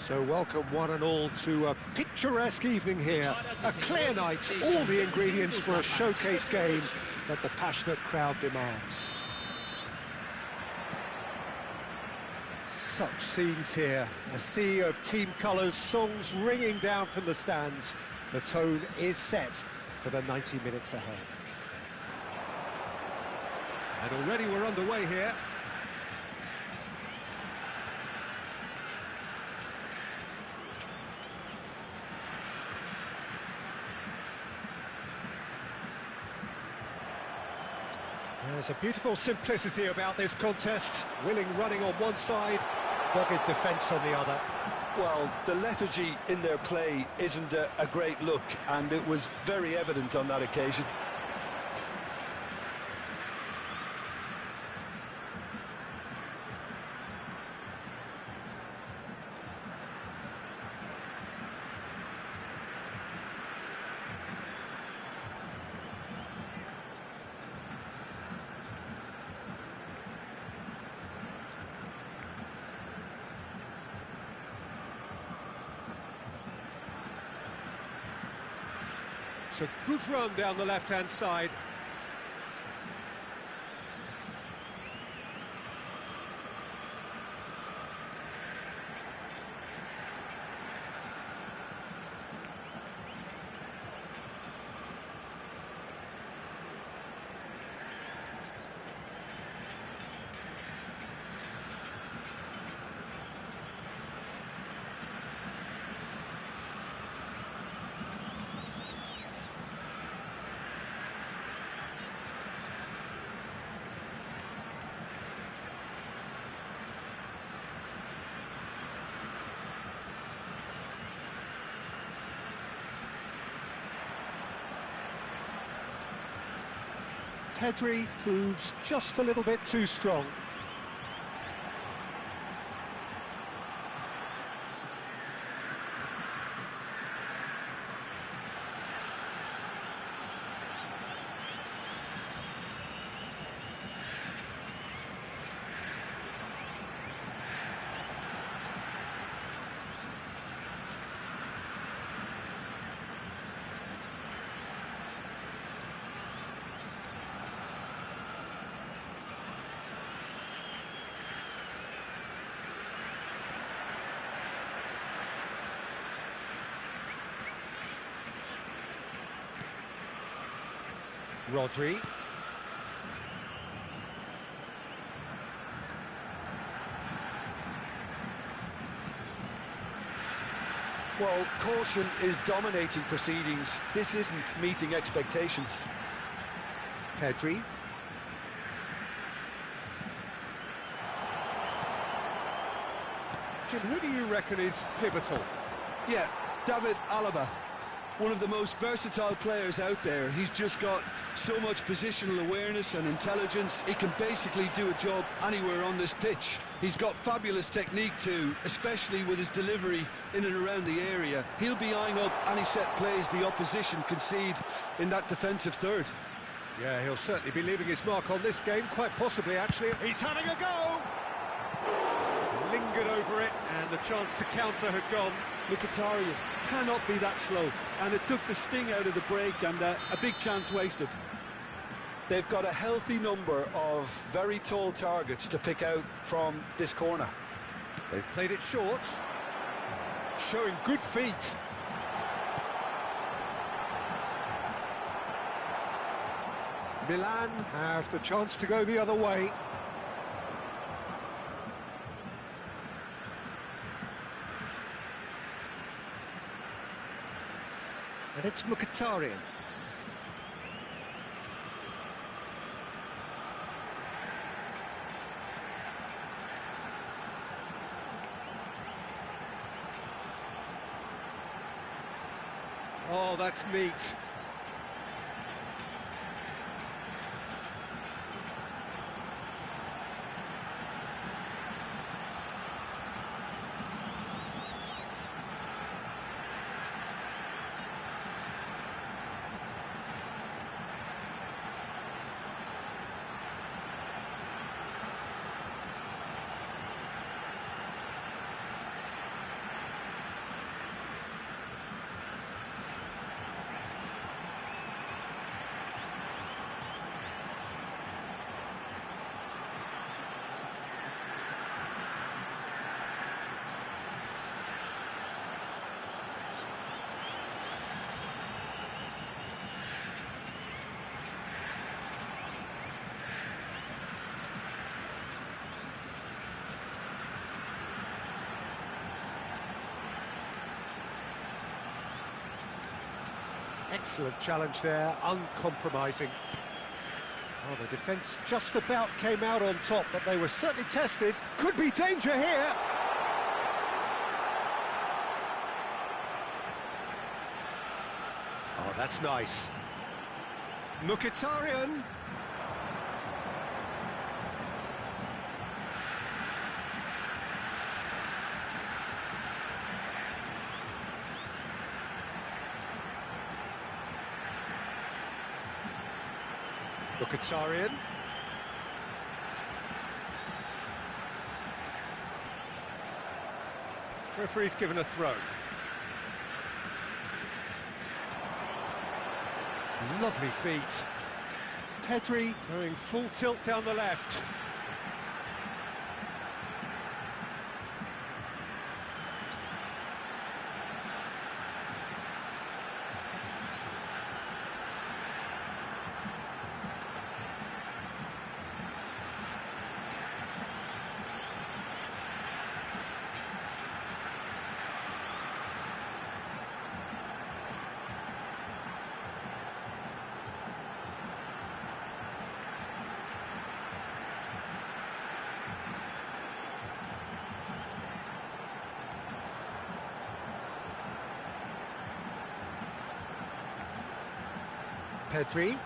So welcome one and all to a picturesque evening here, a clear night, all the ingredients for a showcase game that the passionate crowd demands. Such scenes here, a sea of team colours, songs ringing down from the stands. The tone is set for the 90 minutes ahead. And already we're underway here. There's a beautiful simplicity about this contest. Willing running on one side, dogged defence on the other. Well, the lethargy in their play isn't a great look, and it was very evident on that occasion. It's a good run down the left-hand side. Pedri proves just a little bit too strong. Rodri. Well, caution is dominating proceedings. This isn't meeting expectations. Pedri. Jim, who do you reckon is pivotal? Yeah, David Alaba. One of the most versatile players out there. He's just got so much positional awareness and intelligence. He can basically do a job anywhere on this pitch. He's got fabulous technique too, especially with his delivery in and around the area. He'll be eyeing up any set plays the opposition concede in that defensive third. Yeah, he'll certainly be leaving his mark on this game, quite possibly actually. He's having a go! Lingered over it, and the chance to counter had gone. Mkhitaryan cannot be that slow, and it took the sting out of the break, and a big chance wasted. They've got a healthy number of very tall targets to pick out from this corner. They've played it short, showing good feet. Milan have the chance to go the other way. And it's Mkhitaryan. Oh, that's neat. Excellent challenge there, uncompromising. Oh, the defence just about came out on top, but they were certainly tested. Could be danger here. Oh, that's nice. Mkhitaryan. Mkhitaryan. Referee's given a throw. Lovely feet. Pedri going full tilt down the left. Pedri.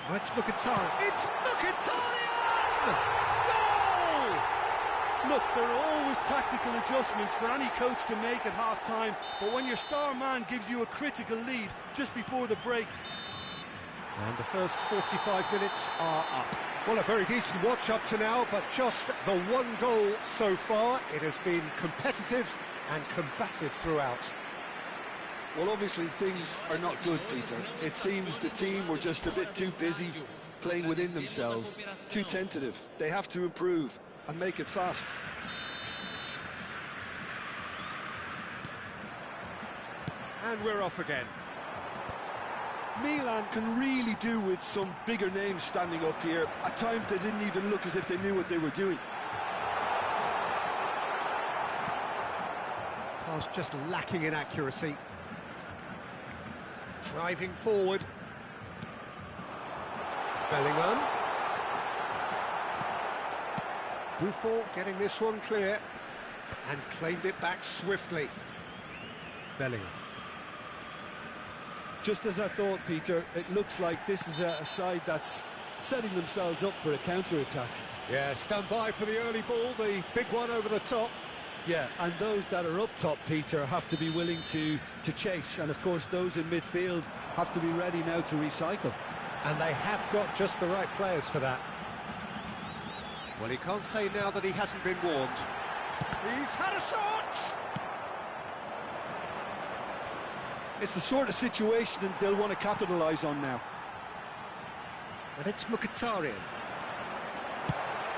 Oh, it's Mkhitaryan. It's Mkhitaryan! Goal! Look, there are always tactical adjustments for any coach to make at half-time, but when your star man gives you a critical lead just before the break... And the first 45 minutes are up. Well, a very decent watch up to now, but just the one goal so far. It has been competitive and combative throughout. Well, obviously things are not good, Peter. It seems the team were just a bit too busy playing within themselves, too tentative. They have to improve and make it fast. And we're off again. Milan can really do with some bigger names standing up here. At times they didn't even look as if they knew what they were doing. Pass just lacking in accuracy. Driving forward. Bellingham. Buffon getting this one clear and claimed it back swiftly. Bellingham. Just as I thought, Peter, it looks like this is a side that's setting themselves up for a counter-attack. Yeah, stand by for the early ball, the big one over the top. Yeah, and those that are up top, Peter, have to be willing to chase. And, of course, those in midfield have to be ready now to recycle. And they have got just the right players for that. Well, he can't say now that he hasn't been warned. He's had a shot! It's the sort of situation that they'll want to capitalise on now. And it's Mkhitaryan.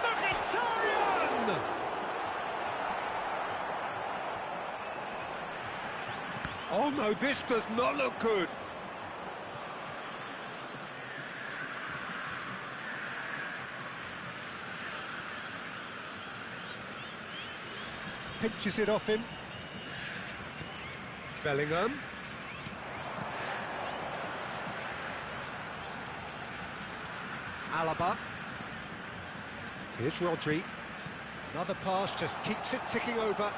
Mkhitaryan! Oh no, this does not look good. Pinches it off him. Bellingham. Alaba. Here's Rodri. Another pass, just keeps it ticking over.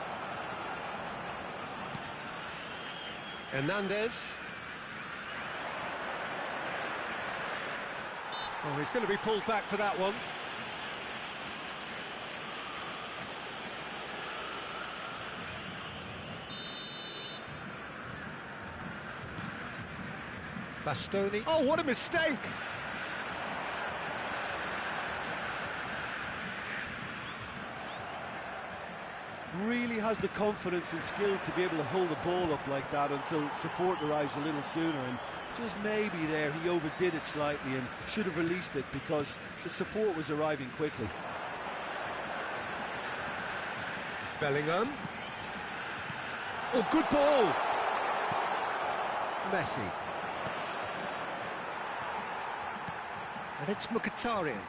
Hernandez. Oh, he's going to be pulled back for that one. Bastoni. Oh, what a mistake! Really has the confidence and skill to be able to hold the ball up like that until support arrives a little sooner, and just maybe there he overdid it slightly and should have released it because the support was arriving quickly. Bellingham. Oh, good ball! Messi. And it's Mkhitaryan.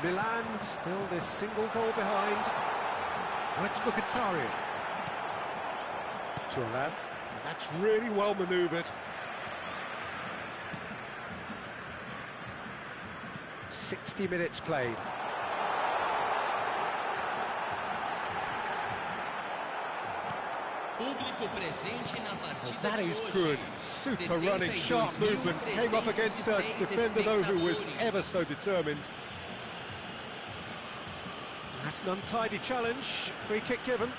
Milan still this single goal behind. Oh, it's Mkhitaryan. Turan. And that's really well manoeuvred. 60 minutes played. Well, that is good. Super running, sharp movement. Came up against a defender, though, who was ever so determined. That's an untidy challenge. Free kick given.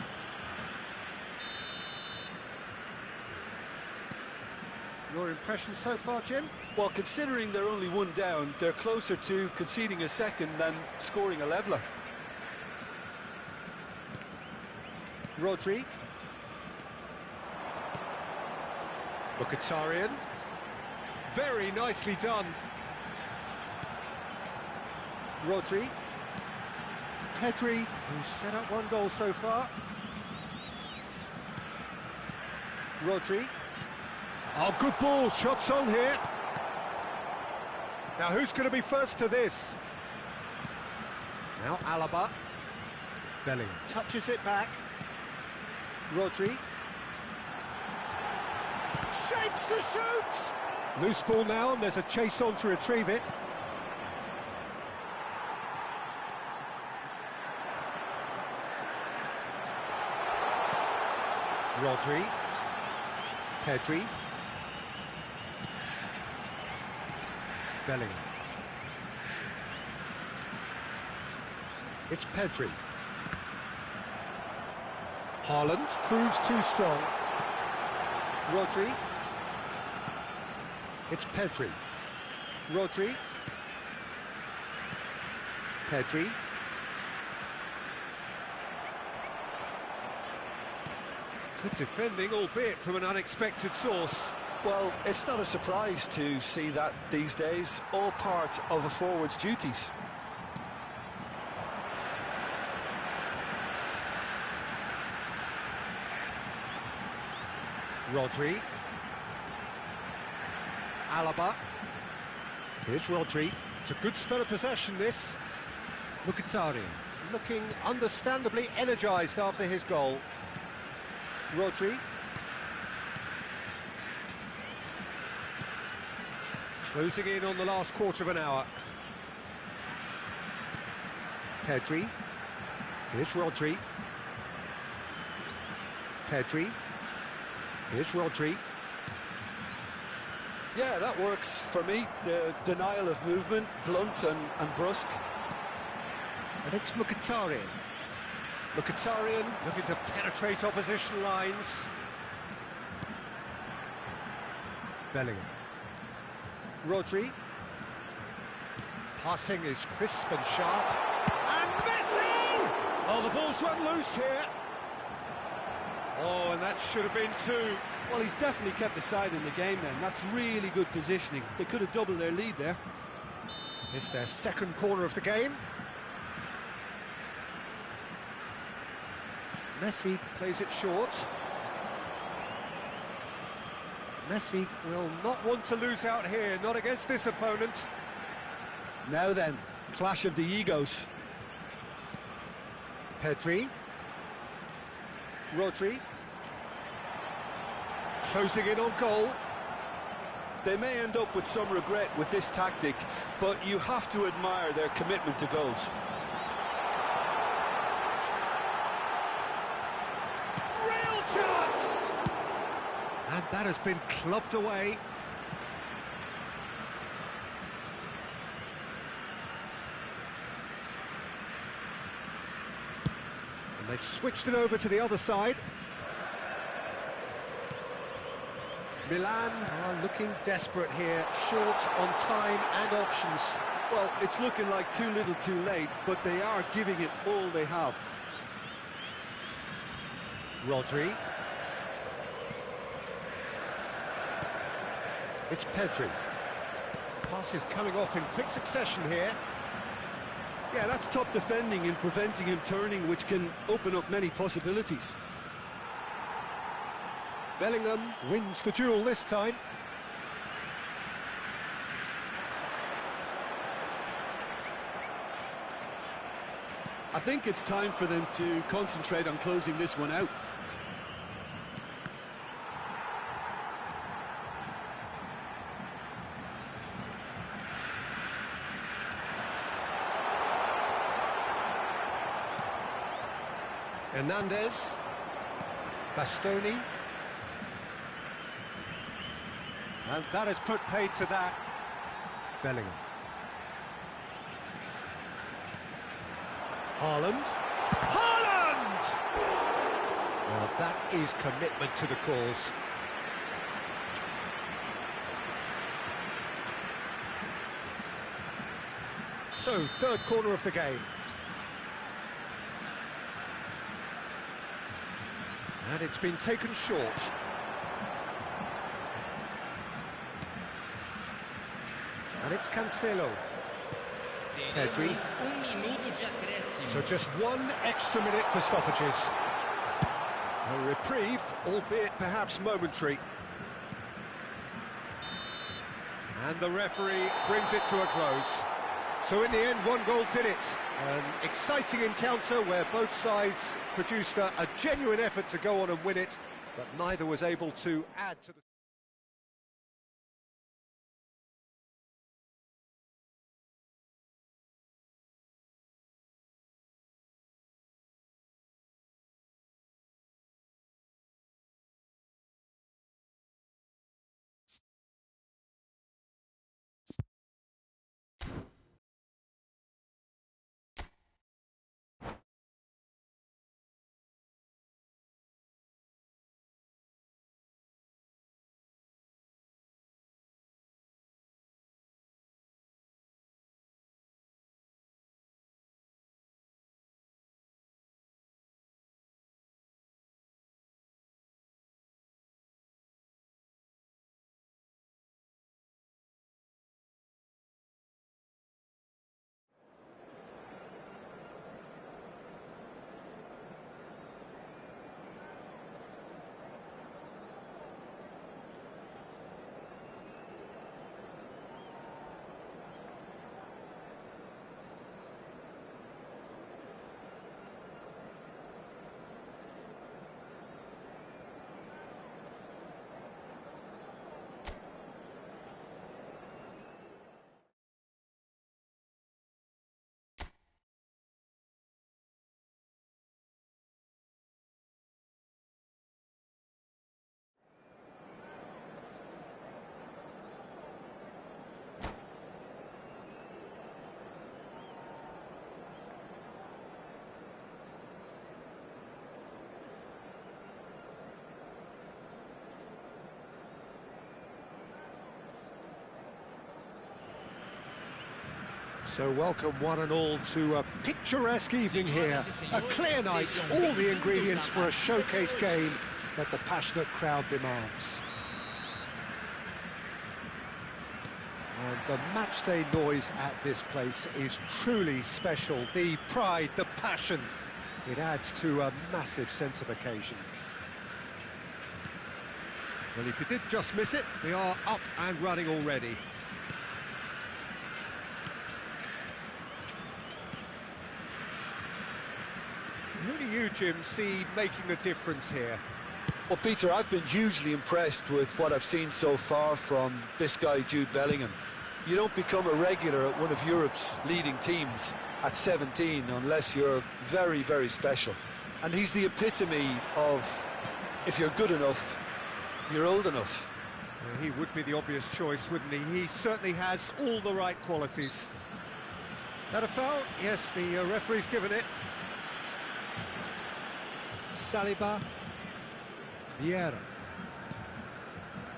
Your impression so far, Jim? Well, considering they're only one down, they're closer to conceding a second than scoring a leveller. Rodri. Mkhitaryan. Very nicely done. Rodri. Pedri, who's set up one goal so far. Rodri. Oh, good ball, shots on here. Now, who's going to be first to this? Now, Alaba. Bellingham touches it back. Rodri. Shapes to shoot! Loose ball now, and there's a chase on to retrieve it. Rodri. Pedri. Bellingham. It's Pedri. Haaland proves too strong. Rodri. It's Pedri. Rodri. Pedri. Good defending, albeit from an unexpected source. Well, it's not a surprise to see that these days, all part of a forward's duties. Rodri. Alaba. Here's Rodri. It's a good spell of possession, this. Mkhitaryan looking understandably energised after his goal. Rodri. Closing in on the last quarter of an hour. Pedri. Here's Rodri. Pedri. Here's Rodri. Yeah, that works for me. The denial of movement, blunt and brusque. And it's Mkhitaryan. Mkhitaryan looking to penetrate opposition lines. Bellingham. Rodri. Passing is crisp and sharp. And Messi! Oh, the ball's run loose here. Oh, and that should have been two. Well, he's definitely kept the side in the game then. That's really good positioning. They could have doubled their lead there. It's their second corner of the game. Messi plays it short. Messi will not want to lose out here, not against this opponent. Now then, clash of the egos. Pedri. Rodri. Closing in on goal. They may end up with some regret with this tactic, but you have to admire their commitment to goals. Real chance! And that has been clubbed away. And they've switched it over to the other side. Milan are looking desperate here, short on time and options. Well, it's looking like too little too late, but they are giving it all they have. Rodri. It's Pedri. Passes coming off in quick succession here. Yeah, that's top defending and preventing him turning, which can open up many possibilities. Bellingham wins the duel this time. I think it's time for them to concentrate on closing this one out. Hernandez. Bastoni. And that has put paid to that. Bellingham. Haaland. Haaland! Well, that is commitment to the cause. So, third corner of the game. And it's been taken short. And it's Cancelo. Pedri. So just one extra minute for stoppages. A reprieve, albeit perhaps momentary. And the referee brings it to a close. So in the end, one goal did it. An exciting encounter where both sides produced a genuine effort to go on and win it, but neither was able to add to the... So welcome one and all to a picturesque evening here. A clear night, all the ingredients for a showcase game that the passionate crowd demands. And the matchday noise at this place is truly special. The pride, the passion, it adds to a massive sense of occasion. Well, if you did just miss it, we are up and running already. Who do you, Jim, see making the difference here? Well, Peter, I've been hugely impressed with what I've seen so far from this guy, Jude Bellingham. You don't become a regular at one of Europe's leading teams at 17 unless you're very, very special. And he's the epitome of, if you're good enough, you're old enough. He would be the obvious choice, wouldn't he? He certainly has all the right qualities. That a foul? Yes, the referee's given it. Saliba. Vieira.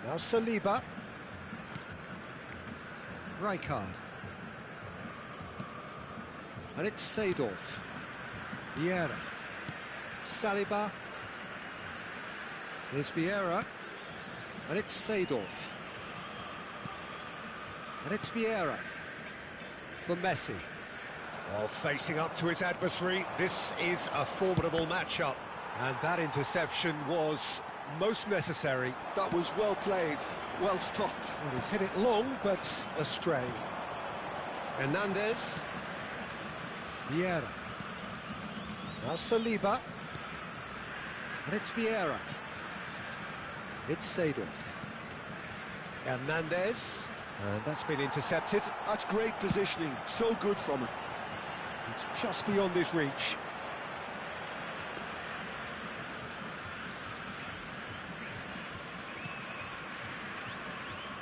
Now Saliba. Rijkaard. And it's Seedorf. Vieira. Saliba. Here's Vieira. And it's Seedorf. And it's Vieira. For Messi. Well, facing up to his adversary, this is a formidable matchup. And that interception was most necessary. That was well played, well stopped. Well, he's hit it long, but astray. Hernandez. Vieira. Now Saliba. And it's Vieira. It's Seedorf. Hernandez. And that's been intercepted. That's great positioning, so good from him. It's just beyond his reach.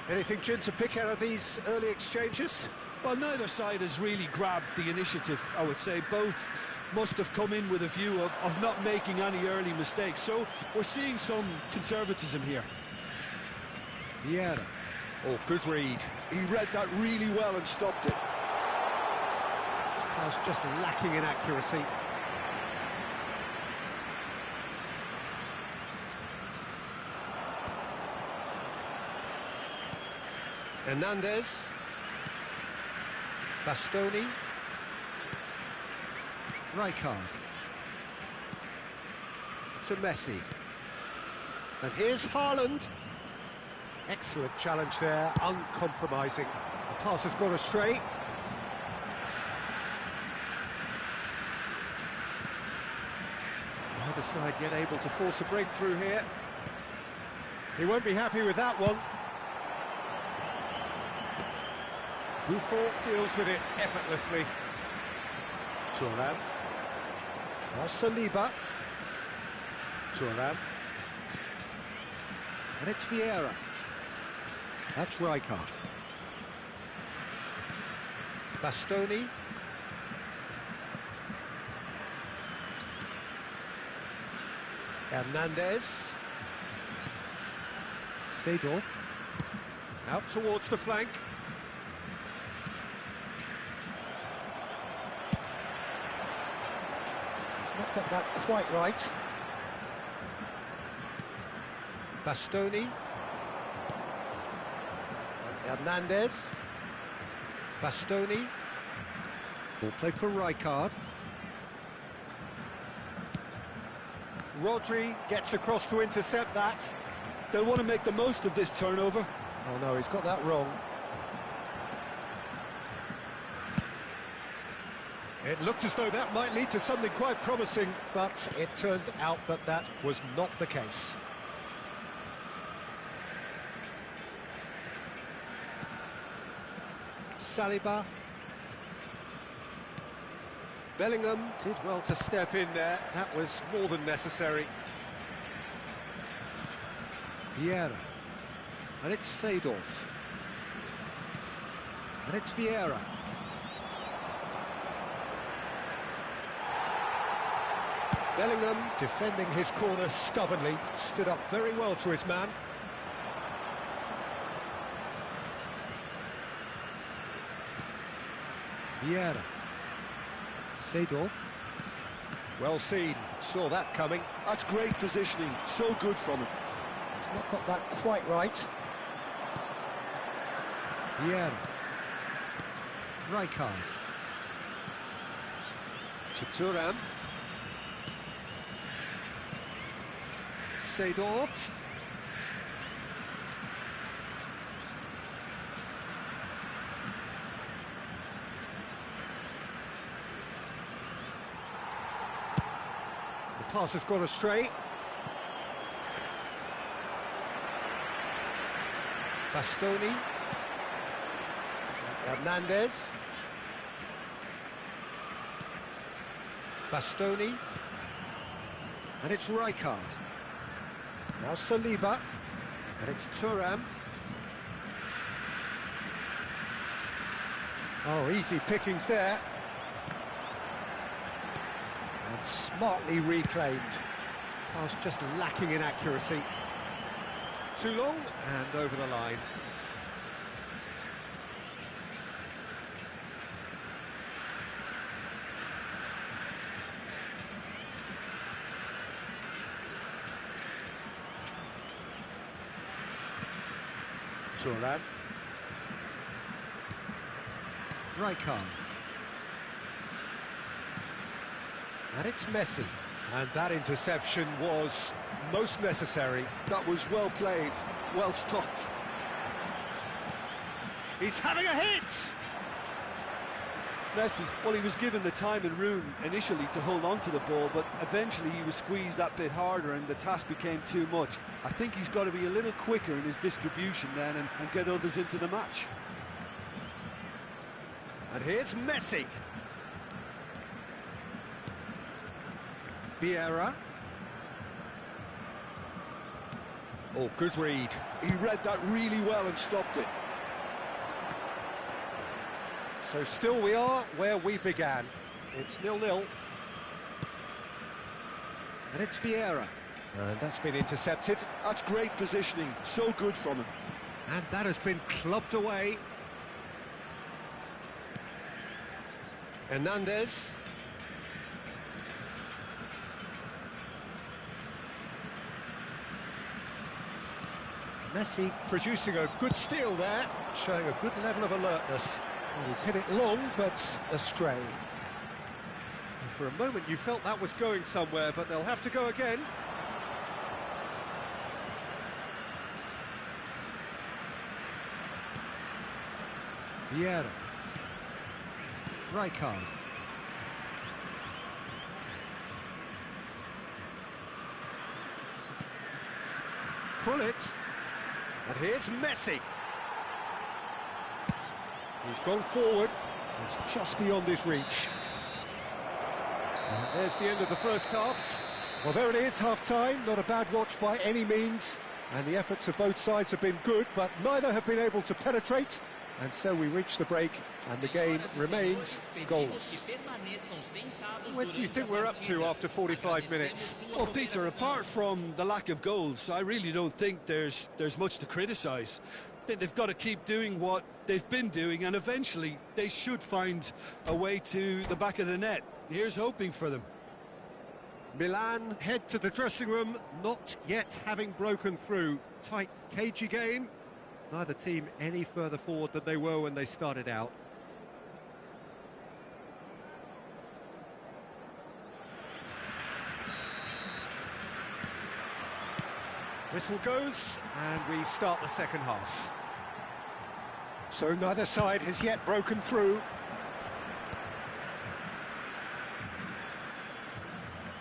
Anything, Jim, to pick out of these early exchanges? Well, neither side has really grabbed the initiative, I would say. Both must have come in with a view of not making any early mistakes. So we're seeing some conservatism here. Vieira. Oh, good read. He read that really well and stopped it. I was just lacking in accuracy. Hernandez. Bastoni. Rijkaard. To Messi. And here's Haaland. Excellent challenge there, uncompromising. The pass has gone astray. The other side yet able to force a breakthrough here. He won't be happy with that one. Buffon deals with it effortlessly. Thuram. Now Saliba. Thuram. And it's Vieira. That's Rijkaard. Bastoni. Hernandez. Seedorf. Out towards the flank. He's not got that quite right. Bastoni. Hernandez. Bastoni. Ball played for Rijkaard. Rodri gets across to intercept that. They'll want to make the most of this turnover. Oh no, he's got that wrong. It looked as though that might lead to something quite promising, but it turned out that that was not the case. Saliba. Bellingham did well to step in there. That was more than necessary. Vieira. And it's Seedorf. And it's Vieira. Bellingham, defending his corner stubbornly, stood up very well to his man. Vieira. Seedorf. Well seen, saw that coming. That's great positioning, so good from him. He's not got that quite right. Vieira. Rijkaard. To Thuram. Seedorf. The pass has gone astray. Bastoni. Hernandez. Bastoni. And it's Rijkaard. Now Saliba. And it's Thuram. Oh, easy pickings there. And smartly reclaimed. Pass just lacking in accuracy. Too long and over the line. Turan. Rijkaard. And it's Messi. And that interception was most necessary. That was well played, well stopped. He's having a hit! Messi, well, he was given the time and room initially to hold on to the ball, but eventually he was squeezed that bit harder and the task became too much. I think he's got to be a little quicker in his distribution then and get others into the match. And here's Messi. Vieira. Oh, good read. He read that really well and stopped it. So still we are where we began. It's 0-0. And it's Vieira. And that's been intercepted. That's great positioning, so good from him. And that has been clubbed away. Hernandez. Messi producing a good steal there, showing a good level of alertness. Well, he's hit it long, but astray. And for a moment you felt that was going somewhere, but they'll have to go again. Vieira. Rijkaard. Pull it. And here's Messi. He's gone forward. It's just beyond his reach. And there's the end of the first half. Well, there it is, half-time. Not a bad watch by any means. And the efforts of both sides have been good, but neither have been able to penetrate. And so we reach the break, and the game remains goalless. What do you think we're up to after 45 minutes? Well, Peter, apart from the lack of goals, I really don't think there's much to criticise. I think they've got to keep doing what they've been doing, and eventually they should find a way to the back of the net. Here's hoping for them. Milan head to the dressing room, not yet having broken through. Tight, cagey game. Neither team any further forward than they were when they started out. Whistle goes, and we start the second half. So neither side has yet broken through.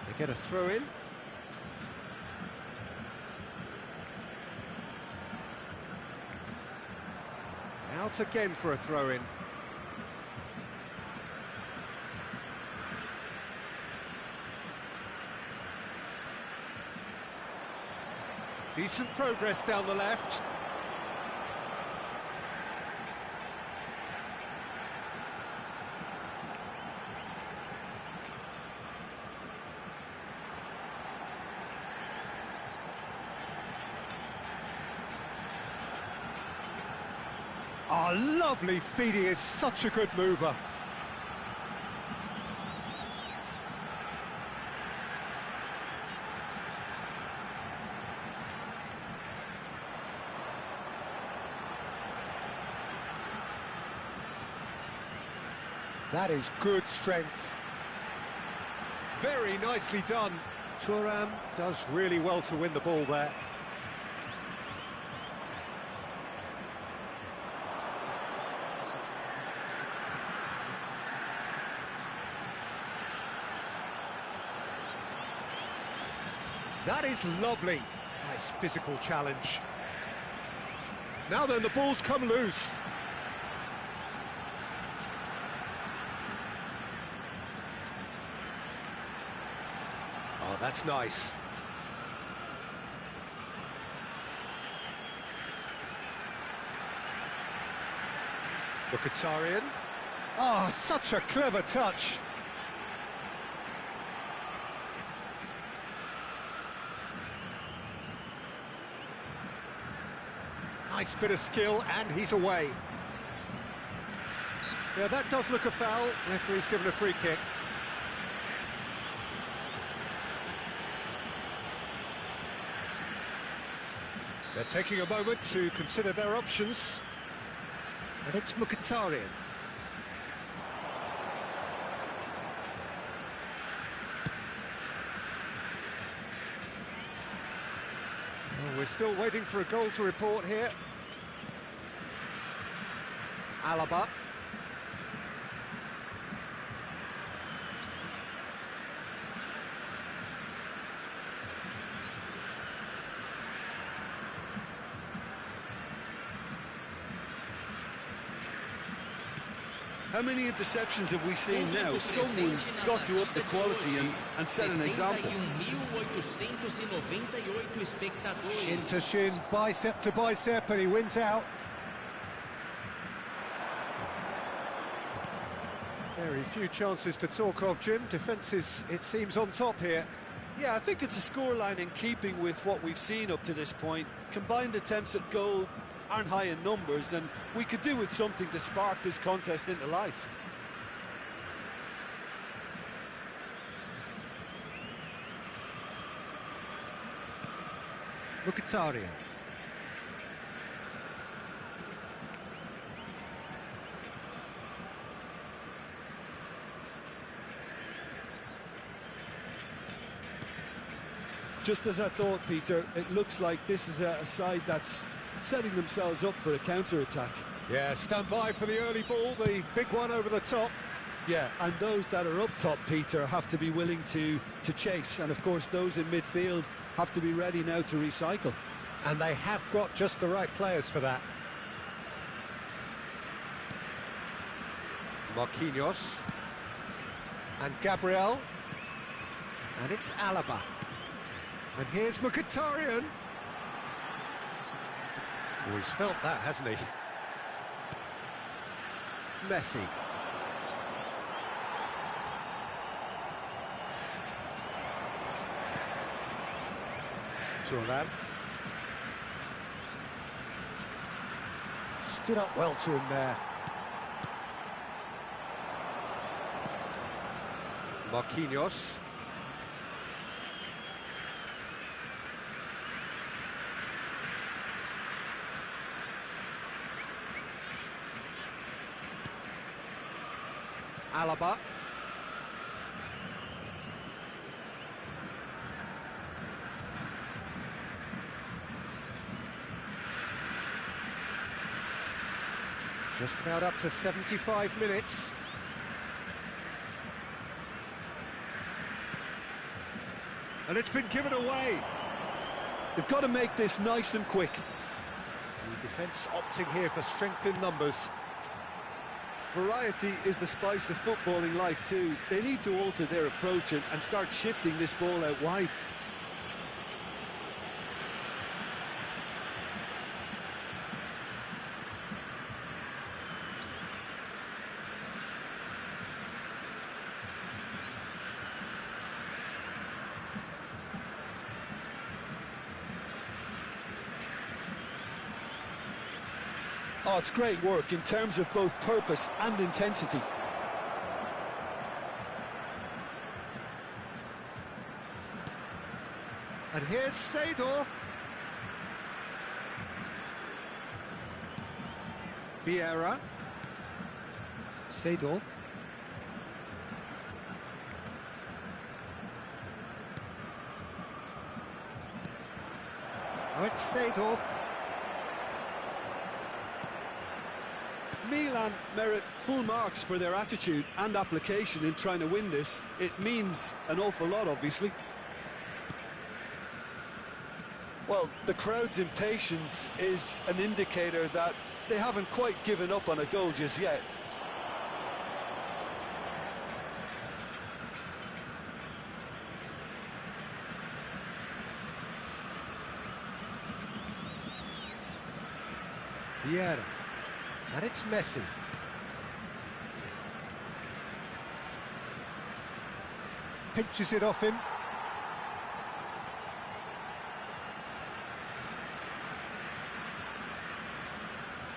They get a throw in. Out again for a throw-in. Decent progress down the left. Oh, lovely feed. He is such a good mover. That is good strength. Very nicely done. Thuram does really well to win the ball there. That is lovely. Nice physical challenge. Now then, the ball's come loose. Oh, that's nice. Mkhitaryan. Oh, such a clever touch. Nice bit of skill, and he's away. Yeah, that does look a foul. Referee's given a free kick. They're taking a moment to consider their options. And it's Mkhitaryan. Well, we're still waiting for a goal to report here. Alaba. How many interceptions have we seen now? Someone's got to up the quality and set an example. Shin to shin, bicep to bicep, and he wins out. Very few chances to talk of, Jim. Defence is, it seems, on top here. Yeah, I think it's a scoreline in keeping with what we've seen up to this point. Combined attempts at goal aren't high in numbers, and we could do with something to spark this contest into life. Mkhitaryan. Just as I thought, Peter, it looks like this is a side that's setting themselves up for a counter-attack. Yeah, stand by for the early ball, the big one over the top. Yeah, and those that are up top, Peter, have to be willing to chase, and of course those in midfield have to be ready now to recycle. And they have got just the right players for that. Marquinhos. And Gabriel. And it's Alaba. And here's Mkhitaryan. Oh, he's felt that, hasn't he? Messi. Thuram. Stood up well to him there. Marquinhos. Alaba. Just about up to 75 minutes. And it's been given away. They've got to make this nice and quick. The defence opting here for strength in numbers. Variety is the spice of footballing life too. They need to alter their approach and start shifting this ball out wide. Oh, it's great work in terms of both purpose and intensity. And here's Seedorf. Vieira. Seedorf. Oh, it's Seedorf. Milan merit full marks for their attitude and application in trying to win this. It means an awful lot, obviously. Well, the crowd's impatience is an indicator that they haven't quite given up on a goal just yet. Vieira. And it's Messi. Pinches it off him.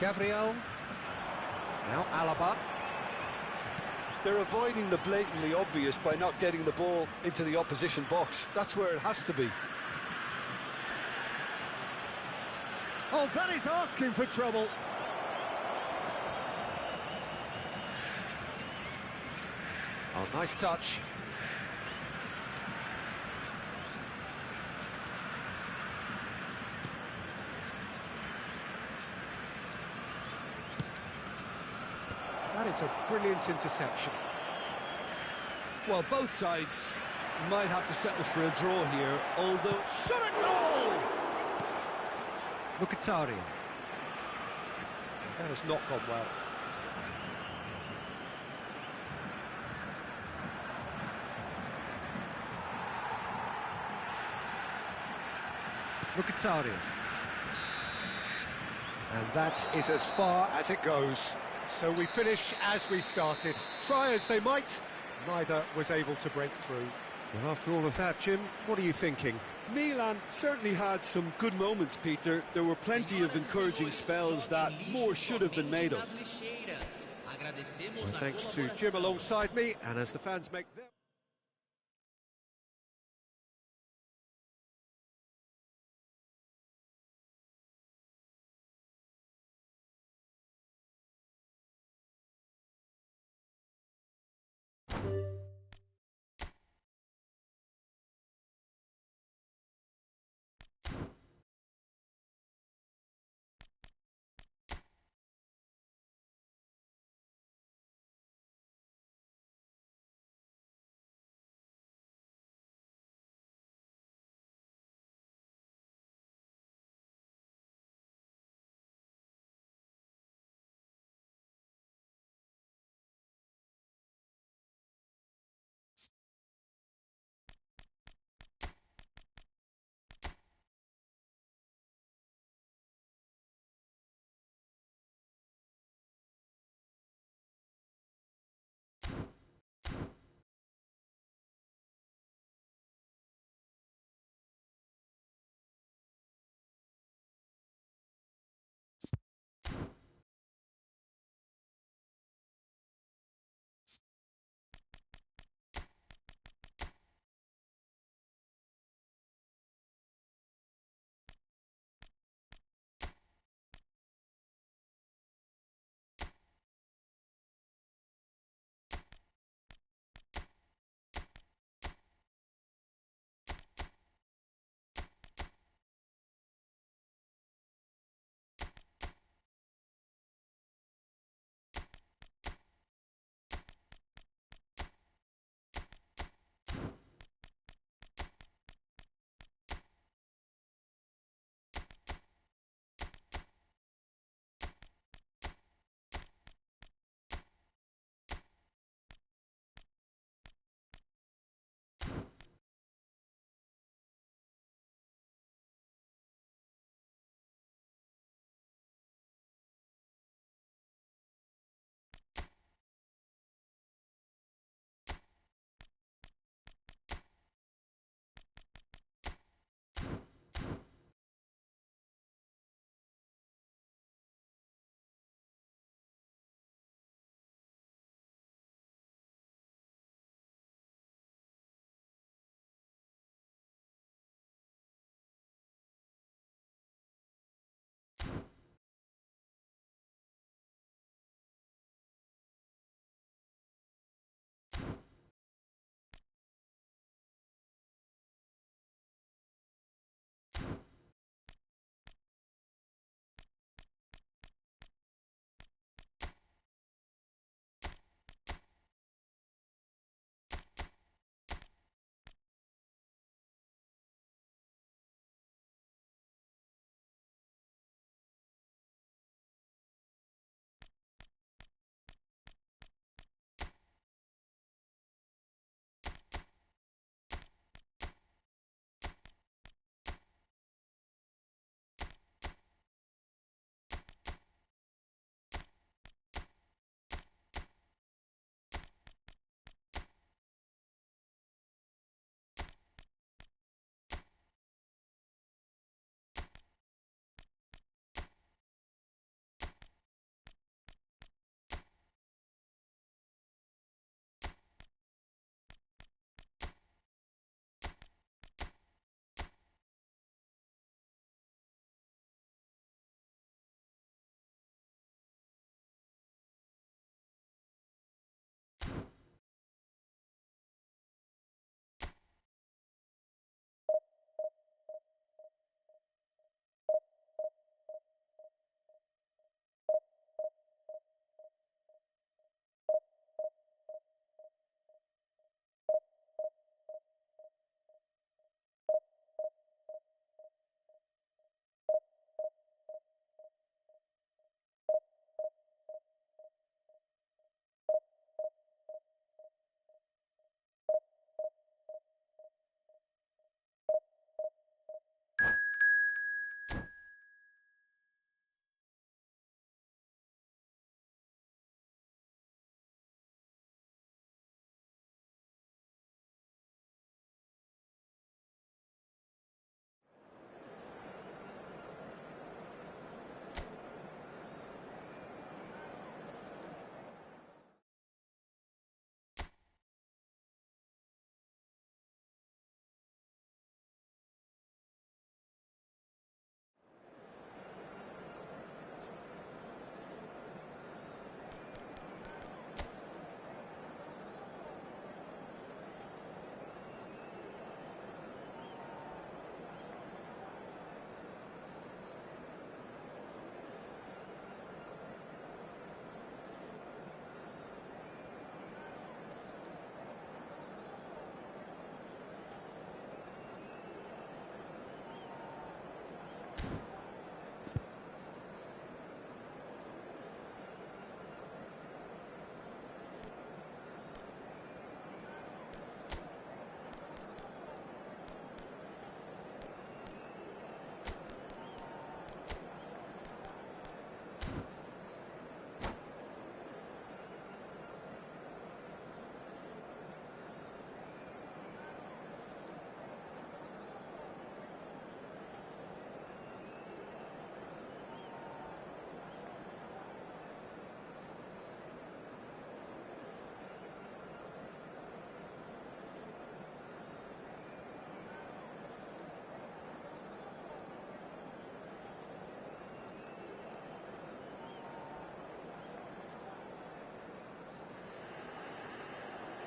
Gabriel. Now Alaba. They're avoiding the blatantly obvious by not getting the ball into the opposition box. That's where it has to be. Oh, that is asking for trouble. Oh, nice touch. That is a brilliant interception. Well, both sides might have to settle for a draw here, although... Shot a goal! Mkhitaryan. That has not gone well. Mkhitaryan. And that is as far as it goes. So we finish as we started. Try as they might, neither was able to break through. Well, after all of that, Jim, what are you thinking? Milan certainly had some good moments, Peter. There were plenty of encouraging spells that more should have been made of. Well, thanks to Jim alongside me, and as the fans make their...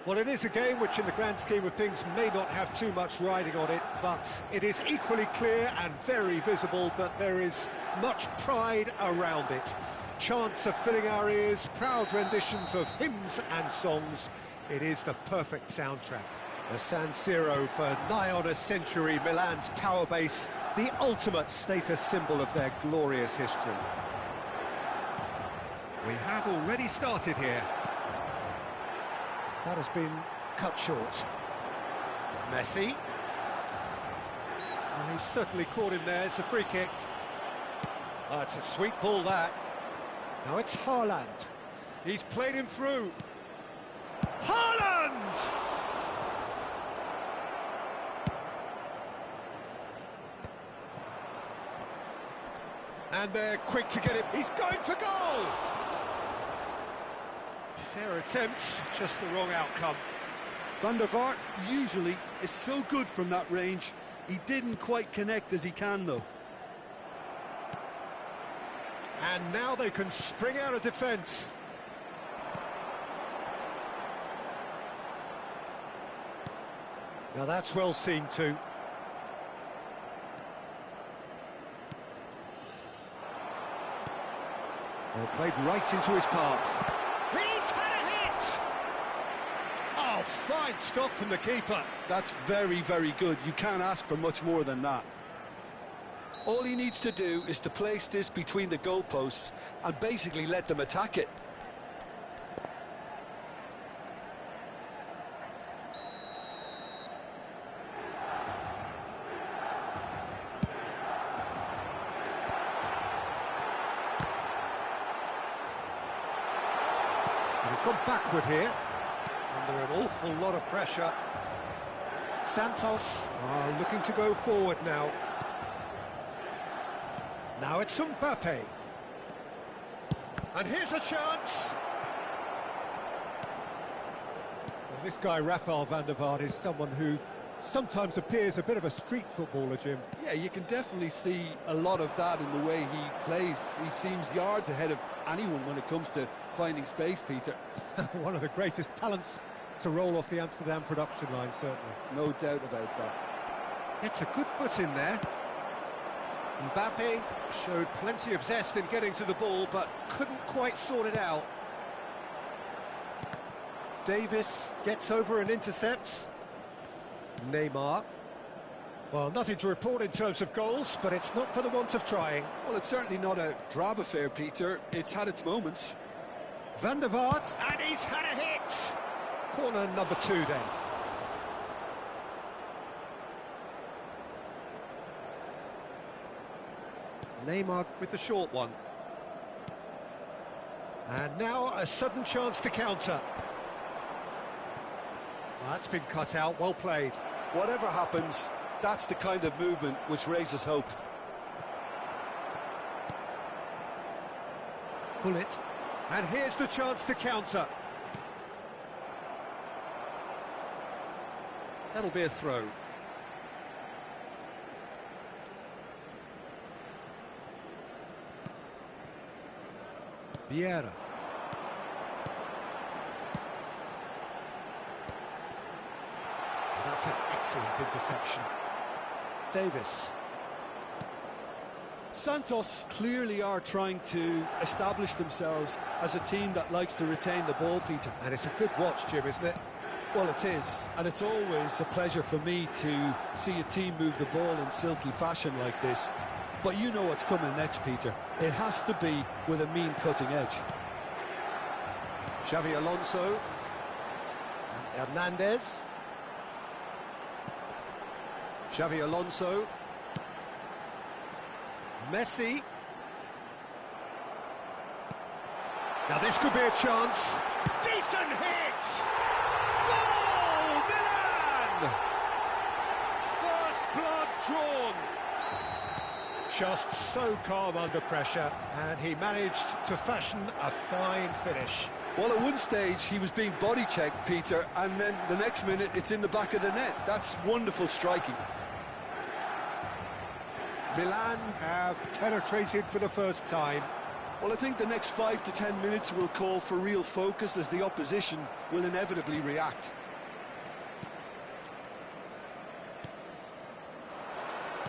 Well, it is a game which in the grand scheme of things may not have too much riding on it, but it is equally clear and very visible that there is much pride around it. Chants are filling our ears, proud renditions of hymns and songs. It is the perfect soundtrack. The San Siro for nigh on a century, Milan's power base, the ultimate status symbol of their glorious history. We have already started here. That has been cut short. Messi. Oh, he's certainly caught him there. It's a free kick. Oh, it's a sweet ball, that. Now it's Haaland. He's played him through. Haaland! And they're quick to get him. He's going for goal! Fair attempt, just the wrong outcome. Van der Vaart usually is so good from that range. He didn't quite connect as he can, though. And now they can spring out of defence. Now that's well seen too. Well, played right into his path. He's had a hit! Oh, fine stop from the keeper. That's very, very good. You can't ask for much more than that. All he needs to do is to place this between the goalposts and basically let them attack it. He's gone backward here, under an awful lot of pressure. Santos are looking to go forward now. Now it's Mbappe. And here's a chance. Well, this guy, Rafael van der Vaart, is someone who sometimes appears a bit of a street footballer, Jim. Yeah, you can definitely see a lot of that in the way he plays. He seems yards ahead of anyone when it comes to finding space, Peter. One of the greatest talents to roll off the Amsterdam production line, certainly. No doubt about that. It's a good foot in there. Mbappe showed plenty of zest in getting to the ball, but couldn't quite sort it out. Davis gets over and intercepts. Neymar. Well, nothing to report in terms of goals, but it's not for the want of trying. Well, it's certainly not a drab affair, Peter. It's had its moments. Van der Vaart, and he's had a hit! Corner number 2 then. Neymar with the short one. And now a sudden chance to counter. Well, that's been cut out, well played. Whatever happens, that's the kind of movement which raises hope. Pull it. And here's the chance to counter. That'll be a throw. Vieira. That's an excellent interception. Davis. Santos clearly are trying to establish themselves as a team that likes to retain the ball, Peter. And it's a good watch, Jim, isn't it? Well, it is, and it's always a pleasure for me to see a team move the ball in silky fashion like this. But you know what's coming next, Peter. It has to be with a mean cutting edge. Xavi Alonso. Hernandez. Xavi Alonso. Messi. Now this could be a chance. Decent hit! Goal, Milan! First blood drawn. Just so calm under pressure, and he managed to fashion a fine finish. Well, at one stage he was being body checked, Peter, and then the next minute it's in the back of the net. That's wonderful striking. Milan have penetrated for the first time. Well, I think the next 5 to 10 minutes will call for real focus as the opposition will inevitably react.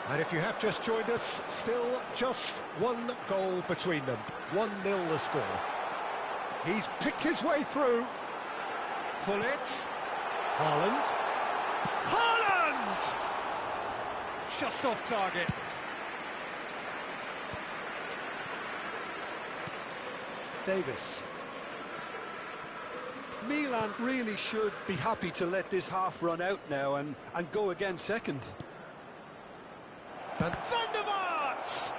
And if you have just joined us, still just one goal between them. 1-0 the score. He's picked his way through. Gullit. Haaland. Haaland! Just off target. Davis. Milan really should be happy to let this half run out now and go again second. And Van der Vaart!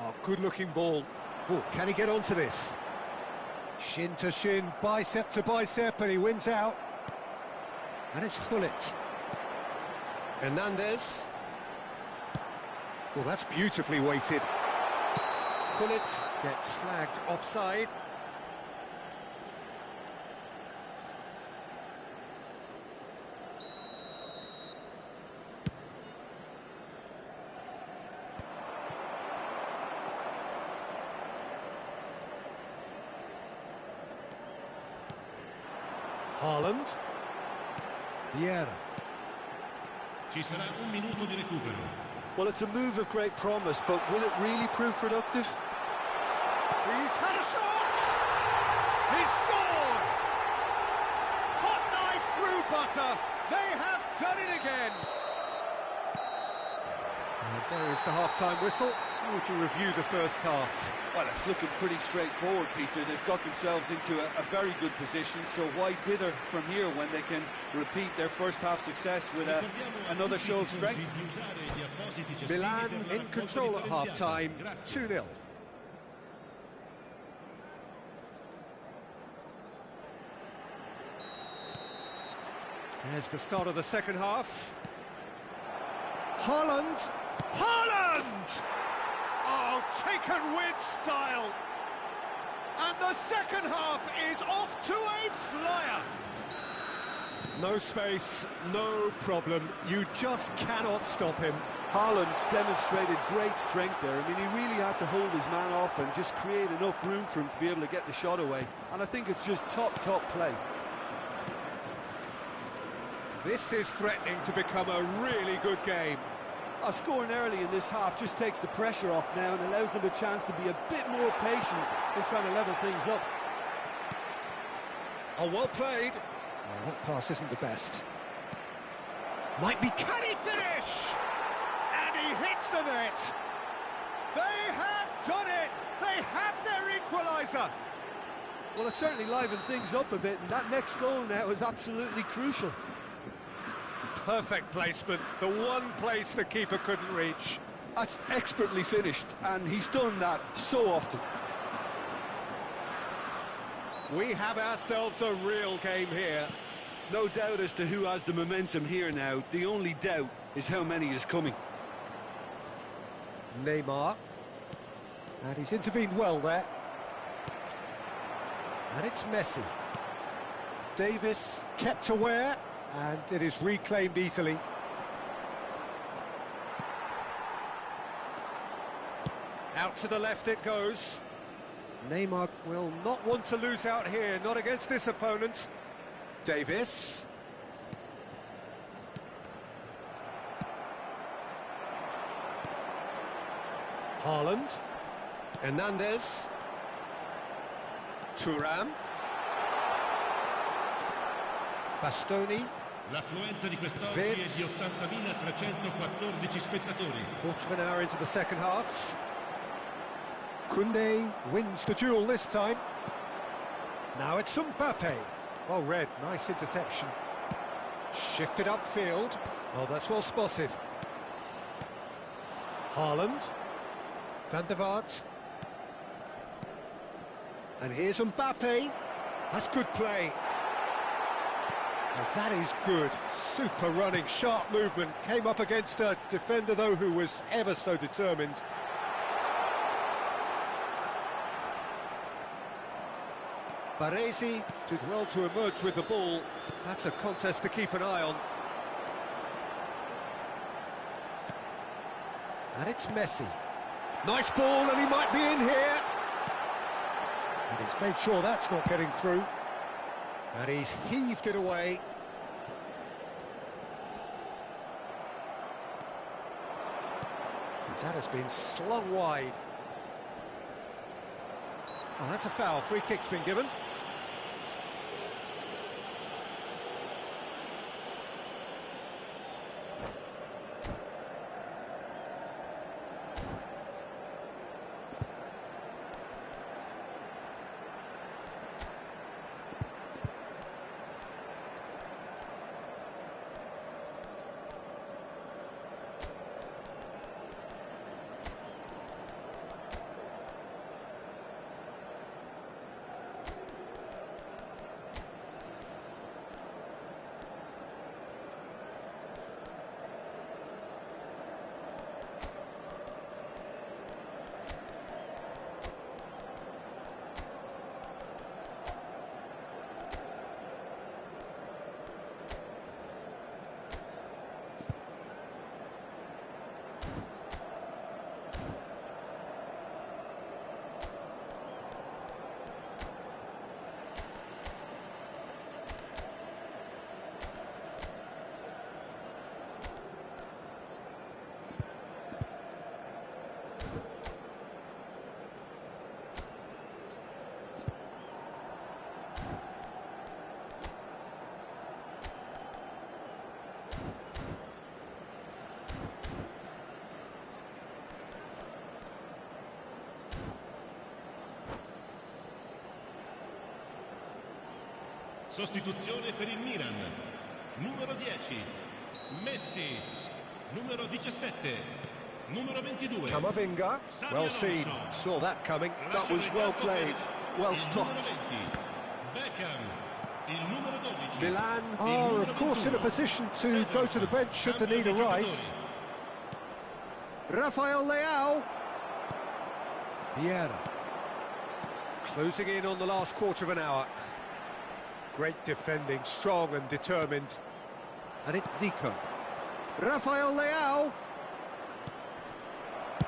Oh, good-looking ball. Oh, can he get onto this? Shin to shin, bicep to bicep, and he wins out. And it's Gullit. Hernandez. Well, that's beautifully weighted. Gullit gets flagged offside. Haaland. Vieira. Ci sarà un minuto di recupero. Well, it's a move of great promise, but will it really prove productive? He's had a shot! He's scored! Hot knife through butter. They have done it again. And there is the half-time whistle. How would you review the first half? Well, it's looking pretty straightforward, Peter. They've got themselves into a very good position, so why dither from here when they can repeat their first half success with another show of strength? Milan in control at half-time, 2-0. There's the start of the second half. Haaland! Haaland! Oh, taken with style. And the second half is off to a flyer. No space, no problem. You just cannot stop him. Haaland demonstrated great strength there. I mean, he really had to hold his man off and just create enough room for him to be able to get the shot away. And I think it's just top play. This is threatening to become a really good game. Scoring early in this half just takes the pressure off now and allows them a chance to be a bit more patient in trying to level things up. Oh, well played. Well, that pass isn't the best. Might be, can he finish? And he hits the net. They have done it. They have their equaliser. Well, it certainly livened things up a bit, and that next goal now is absolutely crucial. Perfect placement, the one place the keeper couldn't reach. That's expertly finished, and he's done that so often. We have ourselves a real game here. No doubt as to who has the momentum here now. The only doubt is how many is coming. Neymar. And he's intervened well there. And it's Messi. Davis kept aware. And it is reclaimed easily. Out to the left it goes. Neymar will not want to lose out here, not against this opponent. Davis. Haaland. Hernandez. Thuram. Bastoni. L'affluenza di quest'oggi è di 80.314 spettatori. Quarter of an hour into the second half. Koundé wins the duel this time. Now it's Mbappe. Well read, nice interception. Shifted upfield. Oh, that's well spotted. Haaland. Van der Vaart. And here's Mbappe. That's good play. Well, that is good. Super running, sharp movement. Came up against a defender, though, who was ever so determined. Baresi did well to emerge with the ball. That's a contest to keep an eye on. And it's Messi. Nice ball, and he might be in here. And he's made sure that's not getting through. And he's heaved it away. That has been slung wide. Oh, that's a foul. Free kick's been given. Sostituzione per il Milan. Numero 10, Messi. Numero 17, numero 22. Camavinga, well seen, saw that coming. That was well played, well stopped. Milan are, of course, in a position to go to the bench should the need arise. Rafael Leao. Vieira. Closing in on the last quarter of an hour. Great defending, strong and determined. And it's Zico. Rafael Leao.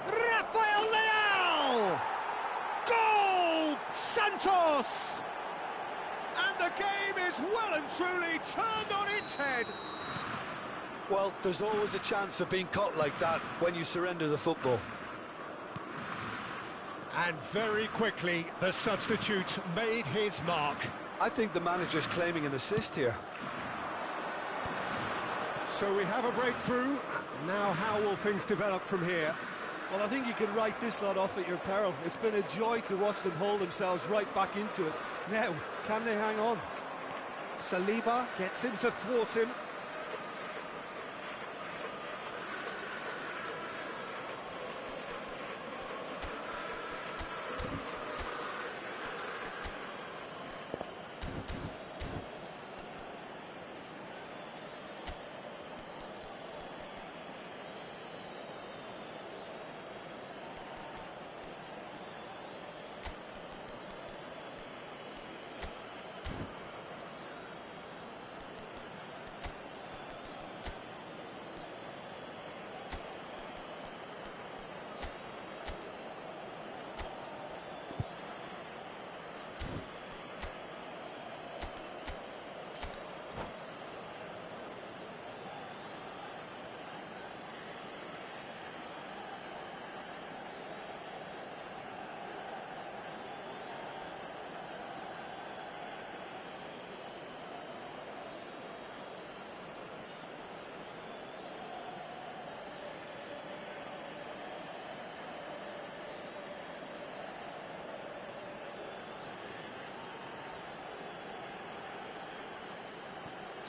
Rafael Leao! Goal! Santos! And the game is well and truly turned on its head. Well, there's always a chance of being caught like that when you surrender the football. And very quickly, the substitute made his mark. I think the manager's claiming an assist here. So we have a breakthrough. Now how will things develop from here? Well, I think you can write this lot off at your peril. It's been a joy to watch them hold themselves right back into it. Now, can they hang on? Saliba gets in to thwart him.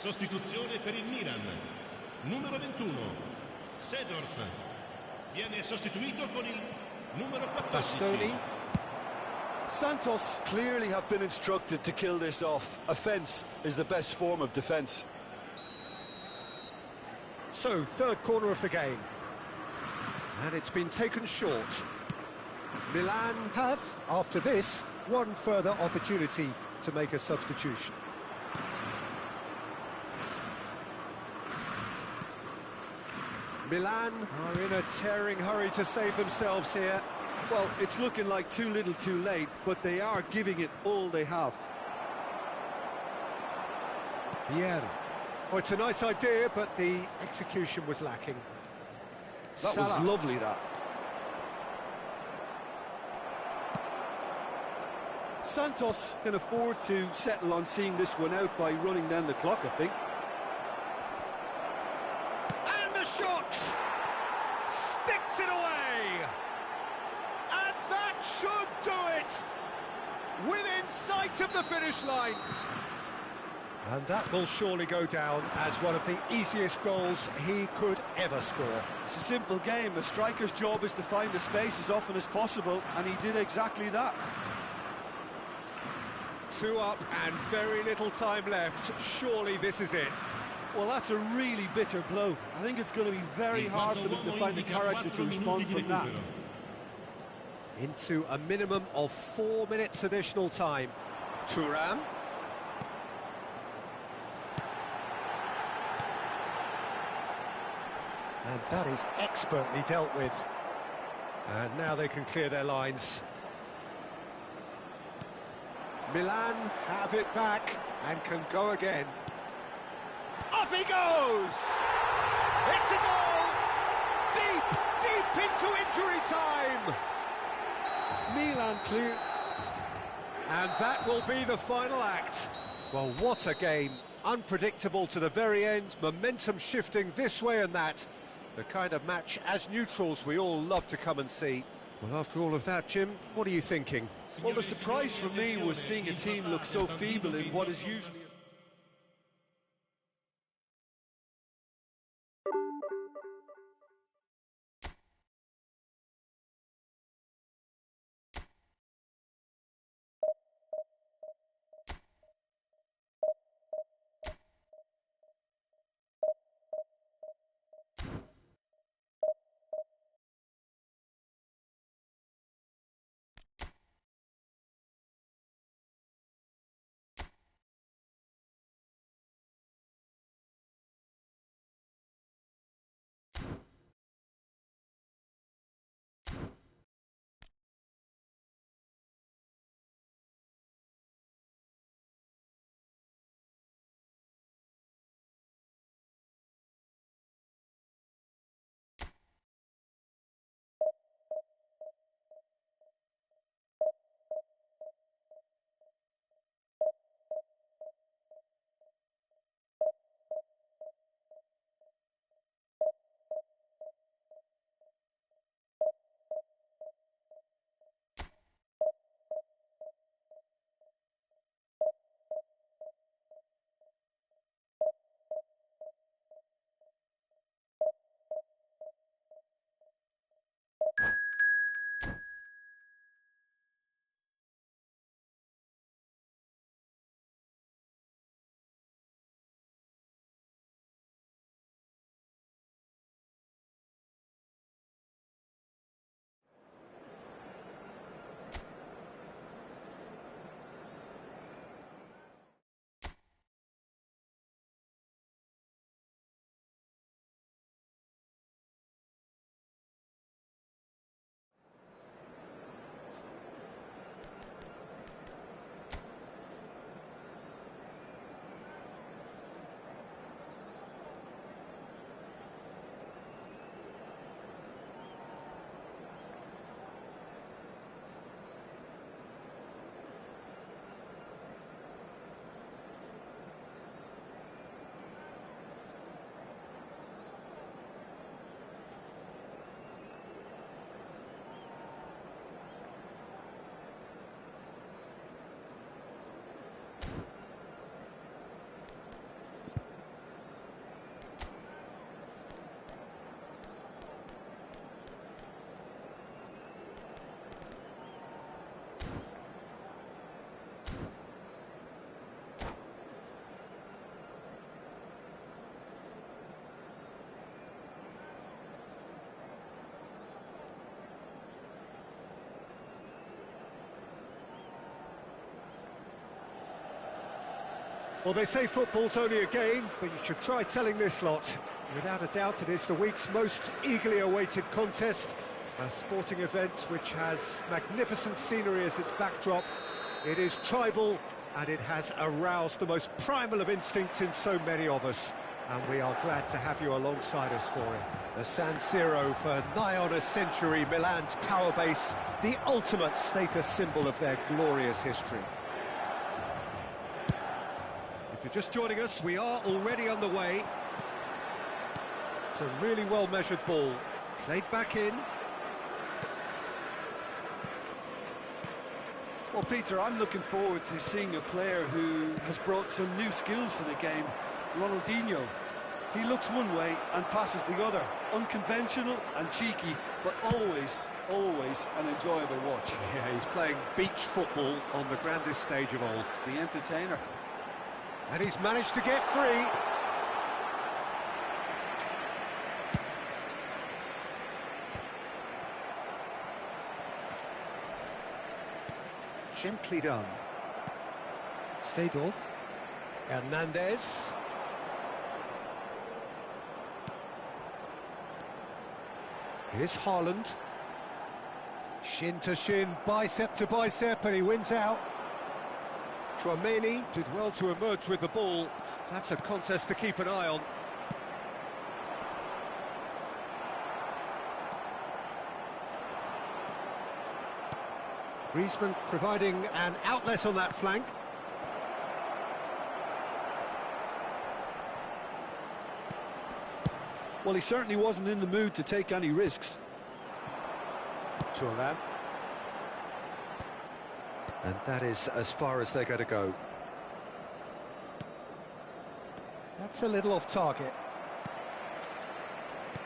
Sostituzione per il Milan. Numero 21, Seedorf. Viene sostituito con il numero 14. Bastoni. Santos clearly have been instructed to kill this off. Offence is the best form of defence. So, third corner of the game. And it's been taken short. Milan have, after this, one further opportunity to make a substitution. Milan are in a tearing hurry to save themselves here. Well, it's looking like too little too late, but they are giving it all they have. Yeah. Oh, it's a nice idea, but the execution was lacking. That Salah. was lovely, that. Santos can afford to settle on seeing this one out by running down the clock, I think. And the shot! Sticks it away! And that should do it! Within sight of the finish line. And that will surely go down as one of the easiest goals he could ever score. It's a simple game. A striker's job is to find the space as often as possible, and he did exactly that. 2 up and very little time left. Surely this is it. Well, that's a really bitter blow. I think it's going to be very hard for them to find the character to respond from that. Into a minimum of 4 minutes additional time. Thuram. And that is expertly dealt with. And now they can clear their lines. Milan have it back and can go again. Up he goes! It's a goal! Deep, deep into injury time! Milan clear. And that will be the final act. Well, what a game. Unpredictable to the very end, momentum shifting this way and that. The kind of match, as neutrals, we all love to come and see. Well, after all of that, Jim, what are you thinking? Well, the surprise for me was seeing a team look so feeble in what is usually... Well, they say football's only a game, but you should try telling this lot. Without a doubt, it is the week's most eagerly awaited contest, A sporting event which has magnificent scenery as its backdrop. It is tribal and it has aroused the most primal of instincts in so many of us. And we are glad to have you alongside us for it. The San Siro for nigh on a century, Milan's power base, the ultimate status symbol of their glorious history. If you're just joining us, we are already on the way. It's a really well-measured ball, played back in. Well, Peter, I'm looking forward to seeing a player who has brought some new skills to the game. Ronaldinho. He looks one way and passes the other. Unconventional and cheeky, but always an enjoyable watch. Yeah, he's playing beach football on the grandest stage of all. The entertainer. And he's managed to get free. Gently done. Seedorf. Hernandez. Here's Haaland. Shin to shin, bicep to bicep, and he wins out. Tchouaméni did well to emerge with the ball. That's a contest to keep an eye on. Griezmann providing an outlet on that flank. Well, he certainly wasn't in the mood to take any risks. Thuram. And that is as far as they're going to go. That's a little off target.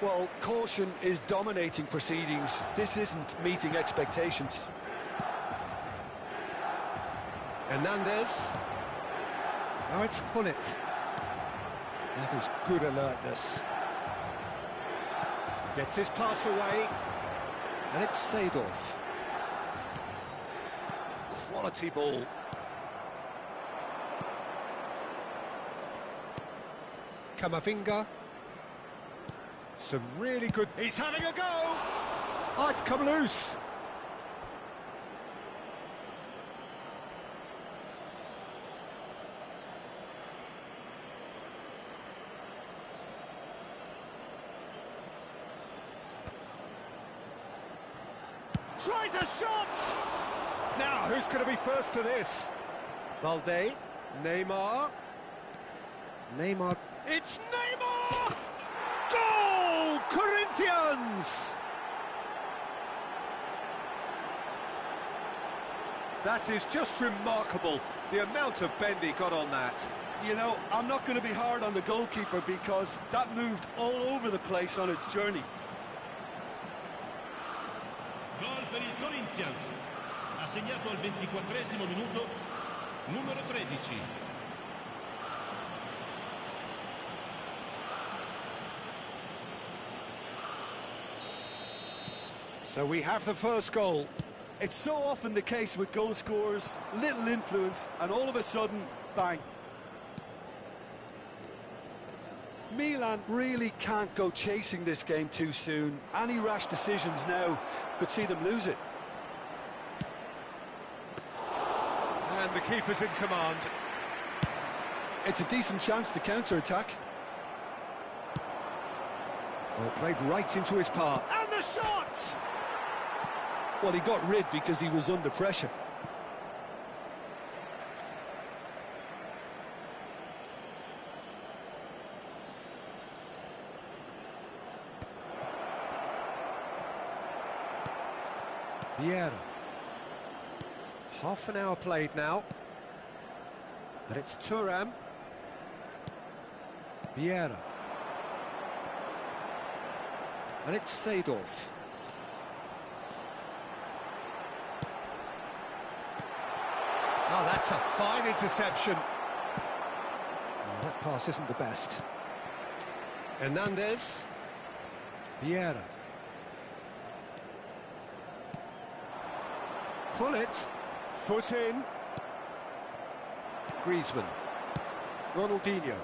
Well, caution is dominating proceedings. This isn't meeting expectations. Hernandez. Now it's Hullet. That is good alertness. Gets his pass away. And it's Seedorf. Quality ball. Camavinga. Some really good... He's having a go! Oh, it's come loose. Tries a shot! Now, who's going to be first to this? Valde, Neymar. Neymar. It's Neymar! Goal! Corinthians! That is just remarkable, the amount of bend he got on that. You know, I'm not going to be hard on the goalkeeper because that moved all over the place on its journey. Gol per il Corinthians. Ha segnato al 24esimo minuto numero 13. So we have the first goal. It's so often the case with goal scorers, little influence, and all of a sudden, bang. Milan really can't go chasing this game too soon. Any rash decisions now could see them lose it. And the keeper's in command. It's a decent chance to counter-attack. Well, played right into his path. And the shot! Well, he got rid because he was under pressure. Vieira. Half an hour played now. And it's Thuram. Vieira. And it's Seedorf. Oh, that's a fine interception. Oh, that pass isn't the best. Hernandez. Vieira. Pull it. Foot in. Griezmann. Ronaldinho.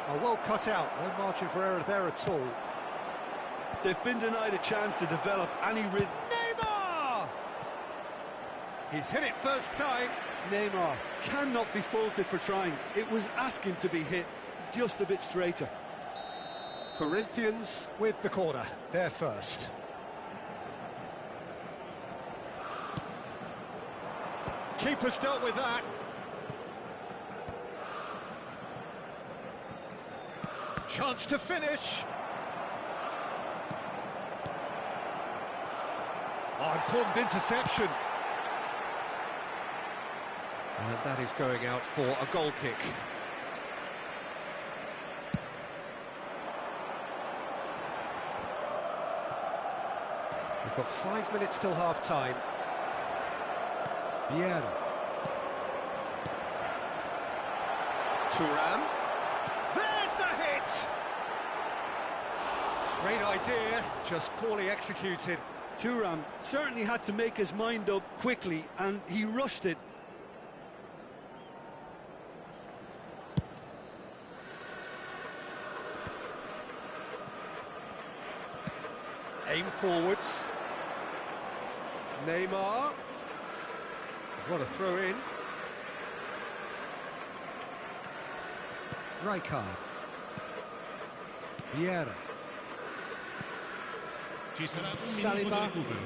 Oh, well cut out, no margin for error there at all. They've been denied a chance to develop any rhythm. Neymar! He's hit it first time. Neymar cannot be faulted for trying. It was asking to be hit just a bit straighter. Corinthians with the corner, they're first. Keeper's dealt with that. Chance to finish. Oh, important interception. And that is going out for a goal kick. We've got 5 minutes till half-time. Vieira. Thuram. There's the hit! Great idea, just poorly executed. Thuram certainly had to make his mind up quickly, and he rushed it. Aim forwards. Neymar. What a throw in. Rijkaard. Vieira. Ci sarà un minuto Saliba. di recupero.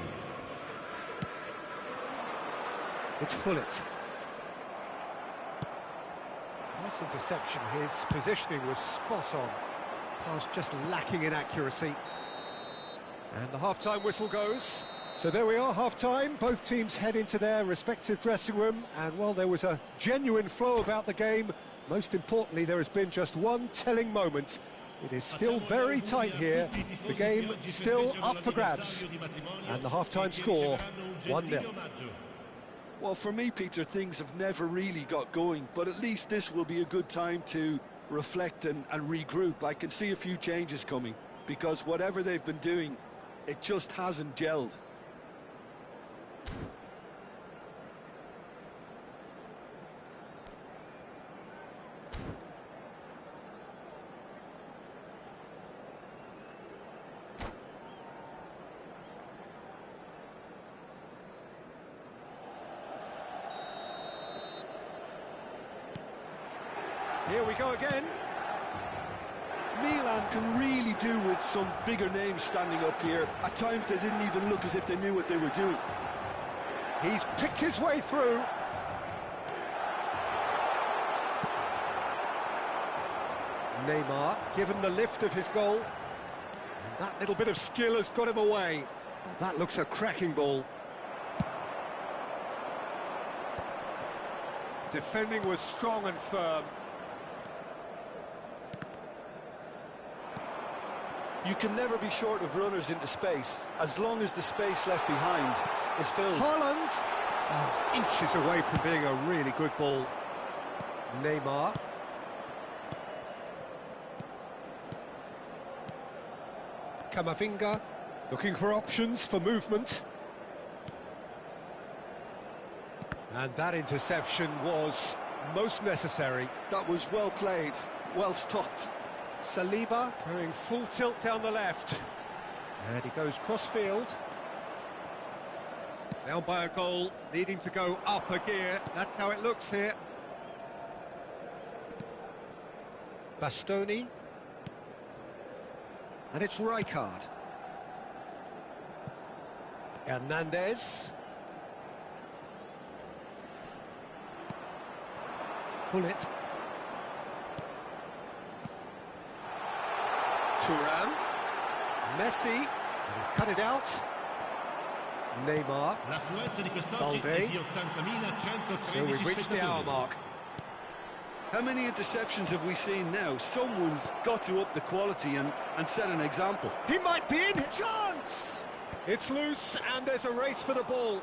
It's Hullet. Nice interception. His positioning was spot on. Pass just lacking in accuracy. And the half-time whistle goes. So there we are, half-time. Both teams head into their respective dressing room. And while there was a genuine flow about the game, most importantly, there has been just one telling moment. It is still very tight here. The game still up for grabs. And the half-time score, 1-0. Well, for me, Peter, things have never really got going, but at least this will be a good time to reflect and regroup. I can see a few changes coming, because whatever they've been doing, it just hasn't gelled. Here we go again. Milan can really do with some bigger names standing up here. At times they didn't even look as if they knew what they were doing. He's picked his way through. Neymar, given the lift of his goal. And that little bit of skill has got him away. Oh, that looks a cracking ball. Defending was strong and firm. You can never be short of runners into space, as long as the space left behind is filled. Holland! Oh, it's inches away from being a really good ball. Neymar. Camavinga, looking for options for movement. And that interception was most necessary. That was well played, well stopped. Saliba going full tilt down the left. And he goes cross-field. Down by a goal, needing to go up a gear. That's how it looks here. Bastoni. And it's Rijkaard. Hernandez. Hullet. Thuram. Messi. And he's cut it out. Neymar. L'affluenza di quest'oggi è di 80.113 So we've reached the hour spettatori. mark. How many interceptions have we seen now? Someone's got to up the quality and set an example. He might be in. Chance! It's loose and there's a race for the ball.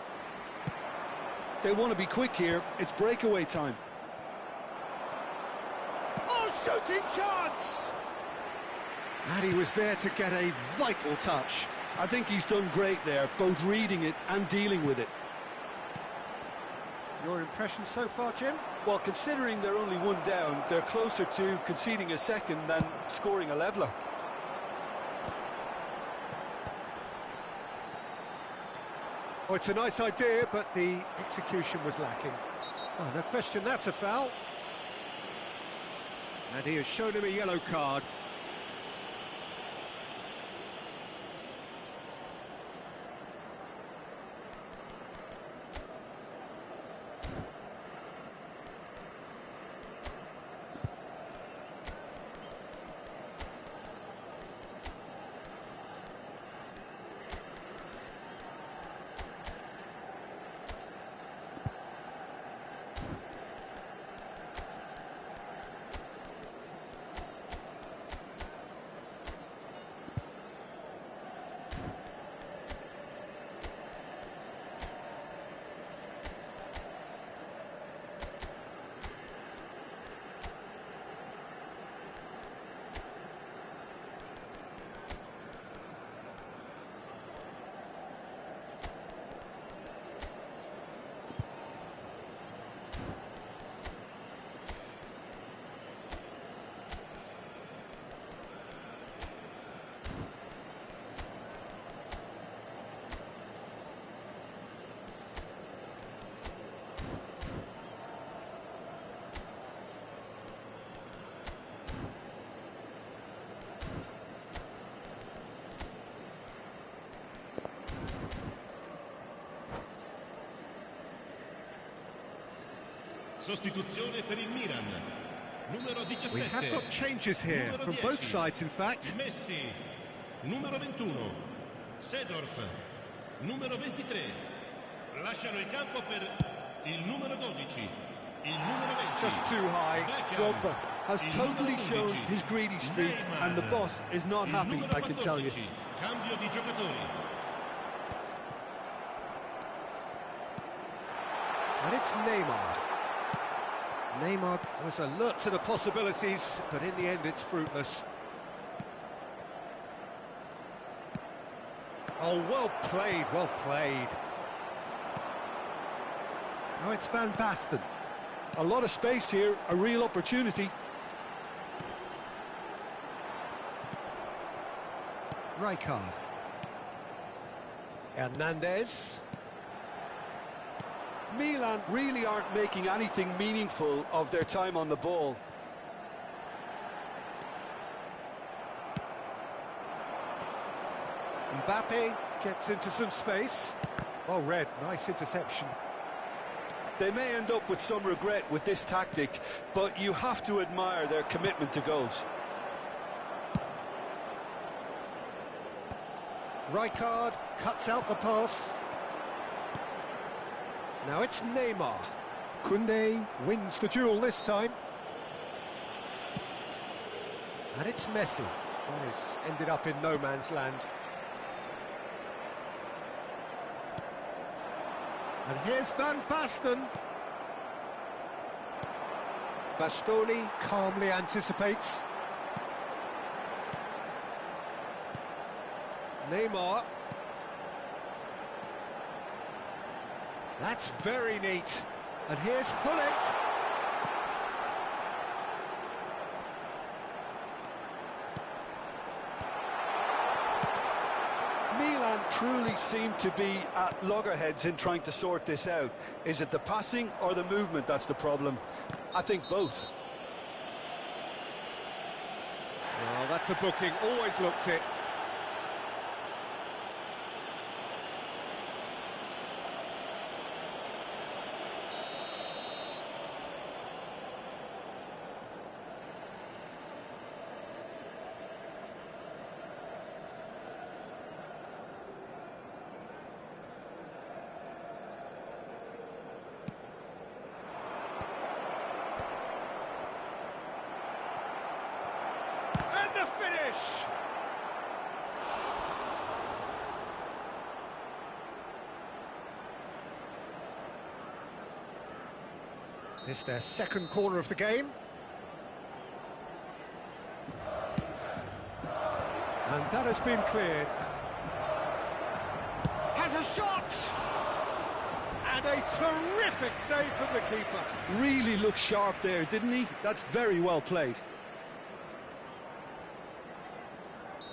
They want to be quick here. It's breakaway time. Oh, shooting chance! And he was there to get a vital touch. I think he's done great there, both reading it and dealing with it. Your impression so far, Jim? Well, considering they're only one down, they're closer to conceding a second than scoring a leveller. Oh, it's a nice idea, but the execution was lacking. Oh, no question, that's a foul. And he has shown him a yellow card. Sostituzione per il Milan. Numero 17. We have got changes here from both sides, in fact. Messi. Numero 21. Seedorf. Numero 23. Lasciano il campo per il numero 12. Il numero 20. Just too high. Drogba has totally shown his greedy streak, and the boss is not happy, I can tell you. Cambio di giocatori. And it's Neymar. Neymar was alert to the possibilities, but in the end it's fruitless. Oh, well played, well played. Now it's Van Basten. A lot of space here, a real opportunity. Rijkaard. Hernandez. Milan really aren't making anything meaningful of their time on the ball. Mbappe gets into some space. Well read, nice interception. They may end up with some regret with this tactic, but you have to admire their commitment to goals. Rijkaard cuts out the pass. Now it's Neymar. Koundé wins the duel this time. And it's Messi. That has ended up in no man's land. And here's Van Basten. Bastoni calmly anticipates. Neymar. That's very neat. And here's Hullet. Milan truly seem to be at loggerheads in trying to sort this out. Is it the passing or the movement that's the problem? I think both. Well, that's a booking. Always looked it. And the finish! It's their second corner of the game. And that has been cleared. Has a shot! And a terrific save from the keeper. Really looked sharp there, didn't he? That's very well played.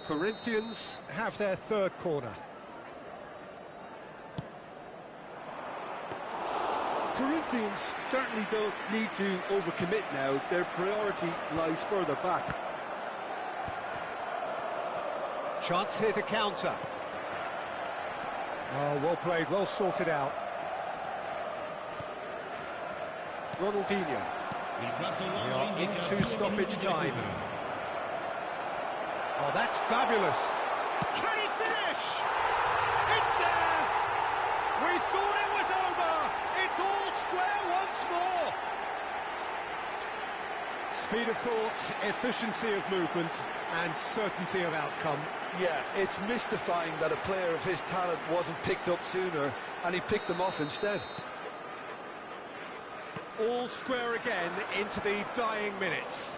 Corinthians have their third corner. Corinthians certainly don't need to overcommit now. Their priority lies further back. Chance here to counter. Oh, well played, well sorted out. Ronaldinho. We are into stoppage time. Oh, that's fabulous. Can he finish? It's there! We thought it was over! It's all square once more! Speed of thought, efficiency of movement, and certainty of outcome. Yeah, it's mystifying that a player of his talent wasn't picked up sooner, and he picked them off instead. All square again into the dying minutes.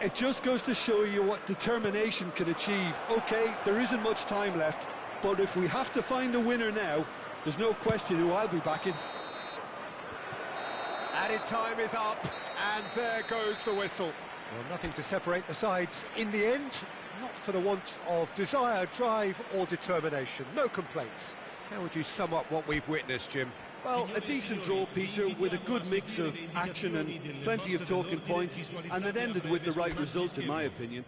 It just goes to show you what determination can achieve. OK, there isn't much time left, but if we have to find a winner now, there's no question who I'll be backing. Added time is up, and there goes the whistle. Well, nothing to separate the sides in the end, not for the want of desire, drive or determination. No complaints. How would you sum up what we've witnessed, Jim? Well, a decent draw, Peter, with a good mix of action and plenty of talking points, and it ended with the right result, in my opinion.